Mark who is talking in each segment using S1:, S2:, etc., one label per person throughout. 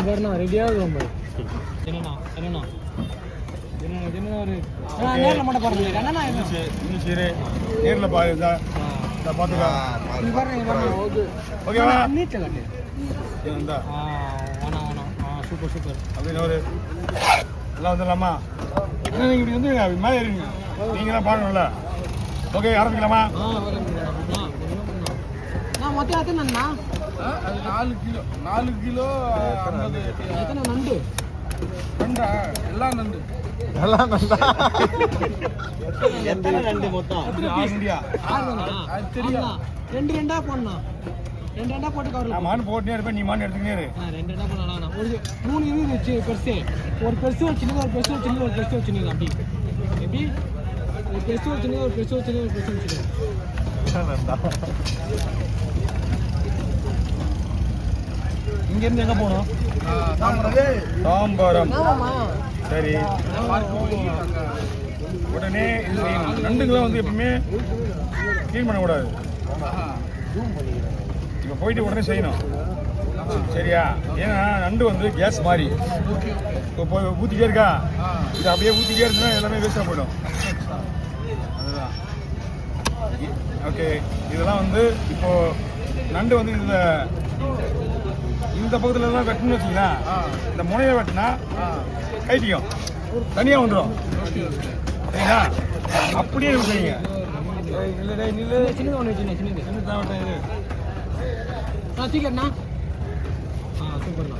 S1: வரணும் ரெடியாக இருக்கும் என்னண்ணா என்னண்ணா என்னண்ணா என்னண்ணா ஒரு நேரில் மட்டும் பாருங்க என்னண்ணா இன்னும் சரி நேரில் பாருங்க பார்த்துக்கலாம் ஓகேவா நீச்சல் கட்டு வேணாம் வேணாம் சூப்பர் சூப்பர் அப்படின்னு ஒரு எல்லாம் வந்துடலாமா என்ன நீங்கள் இப்படி வந்து மேலே இருங்க நீங்களாம் பார்க்கணும்ல ஓகே ஆரம்பிக்கலாமா மொத்தம் எத்தனைண்ணா அது 4 கிலோ 50 எத்தனை நண்டு நண்டா எல்லாம் நண்டு எத்தனை நண்டு மொத்தம் 6 தெரியும் 2 போடணும் 2 போட்டு கவர் மான் போட்டுனே இருப்பேன் நீ மான் எடுத்துக்கினே இரு 2 போடலாம் ஒரு 3 இது வச்சு பெருசு ஒரு பெருசு ஒரு சின்னது ஒரு பெருசு ஒரு சின்னது ஒரு பெருசு ஒரு சின்னது அப்படி எப்படி ஒரு பெருசு ஒரு சின்னது ஒரு பெருசு ஒரு சின்னது ஒரு பெருசு ஒரு சின்னது இங்கேருந்து எங்கே போகணும் தாம்பரம் சரி உடனே இது செய்யணும் நண்டுங்களாம் வந்து எப்பவுமே க்ளீன் பண்ணக்கூடாது இப்போ போயிட்டு உடனே செய்யணும் சரியா ஏன்னா நண்டு வந்து கேஸ் மாதிரி இப்போ ஊற்றிட்டே இருக்கா இது அப்படியே ஊற்றிட்டே இருந்ததுன்னா எல்லாமே வேஸ்ட்டாக போயிடும் அதுதான் ஓகே இதெல்லாம் வந்து இப்போது நண்டு வந்து இதில் இந்த பக்கத்துல எல்லாம் வெட்டணும்னு வச்சுங்களா இந்த முனையை வெட்டினா கைட்டியும் தனியாக வந்துடும் சரிங்களா அப்படியே செய்யுங்க சின்னது ஒன்று வச்சுங்க சின்னது சீக்கிரண்ணா சூப்பர்ண்ணா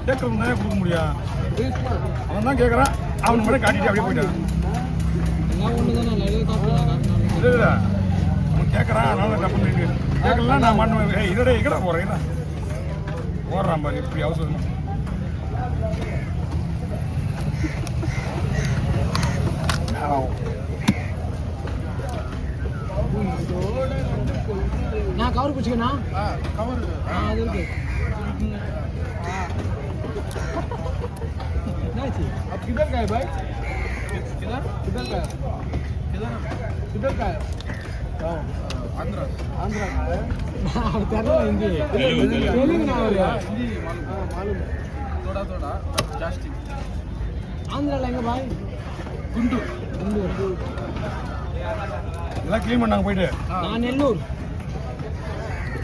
S1: கேட்கறது நிறைய கொடுக்க முடியும் அவன் தான் கேட்குறான் அவன் மட்டும் காட்டிட்டு அப்படியே போயிட்டான் இல்லை அவன் கேட்குறான் அதனால டப்பு பண்ணிட்டு கேட்கலாம் நான் மாட்டுவேன் இதோட எங்கடா போகிறேன் போடுறான் பாரு இப்படி அவசரம் நான் கவர் பிடிச்சிக்கண்ணா கவர் அது இருக்கு अब किधर का है भाई किधर किधर का किधर किधर का है आंध्र आंध्र का है अब तेरा हिंदी तेलुगु ना हो रहा हिंदी मालूम थोड़ा थोड़ा जास्ती आंध्र लेंगे भाई गुंटूर गुंटूर எல்லாம் க்ளீன் பண்ணாங்க போயிட்டு நான் நெல்லூர்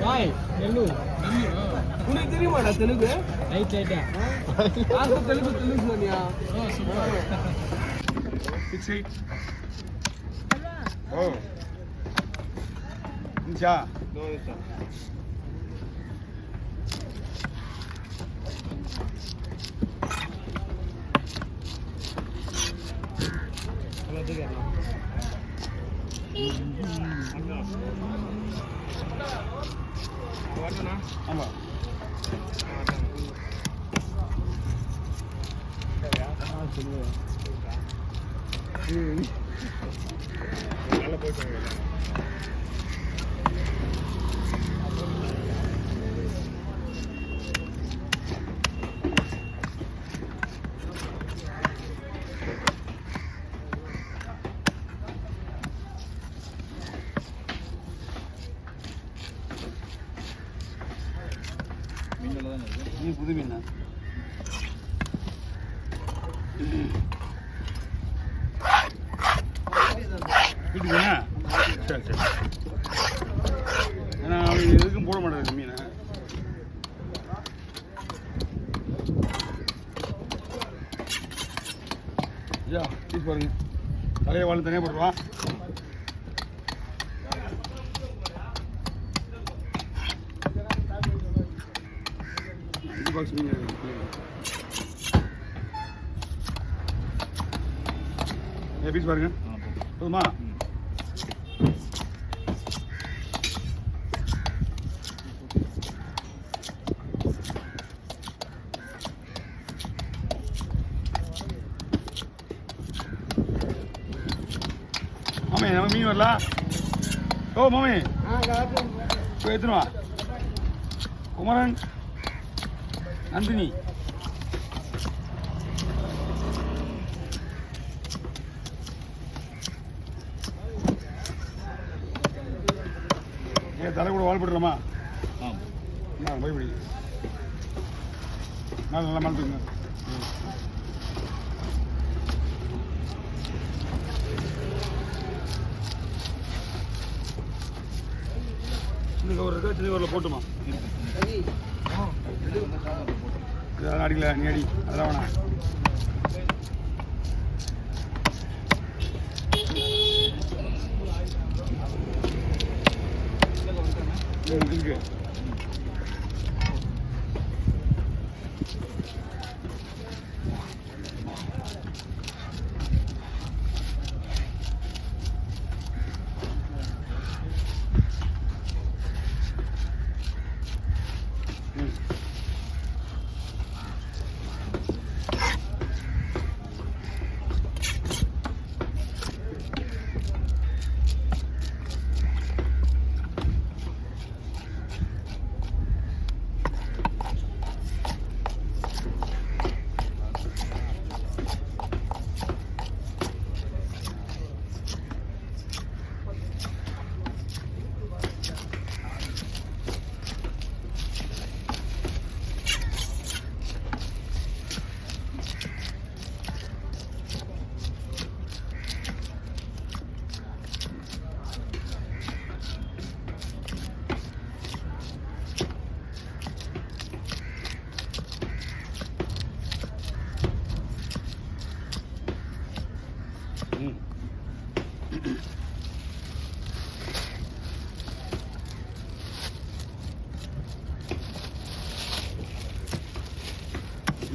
S1: பாய் நெல்லூர் உனக்கு தெரியுமாடா தெலுங்கு ரைட் ரைட்டா ஆல்சோ தெலுங்கு தெலுங்கு சொன்னியா சிக்ஸ் எயிட் ஓ நிஷா ஆமா நல்லா போயிட்டு மீன் புது மீனா வீட்டுக்கு சரி சரி ஏன்னா அவங்க எதுக்கும் போட மாட்டாங்க மீனை ஐயா பீஸ் பாருங்க தலையை வாழ் தனியாக போடுவா பாக்ஸ் மீன் பீஸ் பாருங்க போதுமா மாமே நம்ம மீன் வரல ஓ மாமே எத்தனை வா குமரன் நந்தினி ஏன் தலை கூட வால் போட்டுடலாமா? போய்படி நான் நல்லா மாற்றுங்க. இந்த கவர் இருக்கா? சின்ன கவரில் போட்டுமா? அதெல்லாம் அடிக்கல, நீ அடி, அதெல்லாம் வேணாம். இருக்கு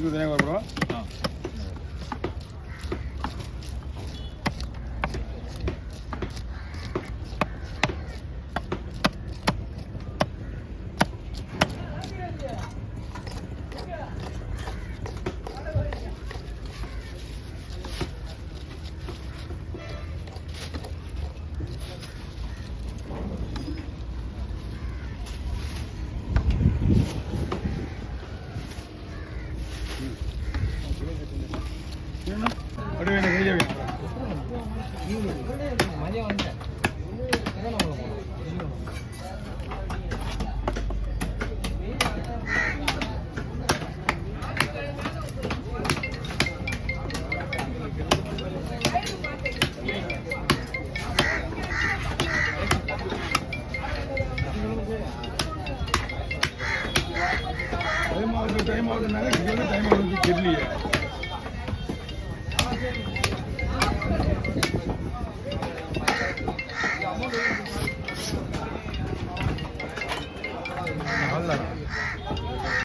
S1: இது தானே வரும். அப்படியே எனக்கு கையை வைங்க. டைம் ஆகுதுனால டைம் ஆகுது தெரியலையே.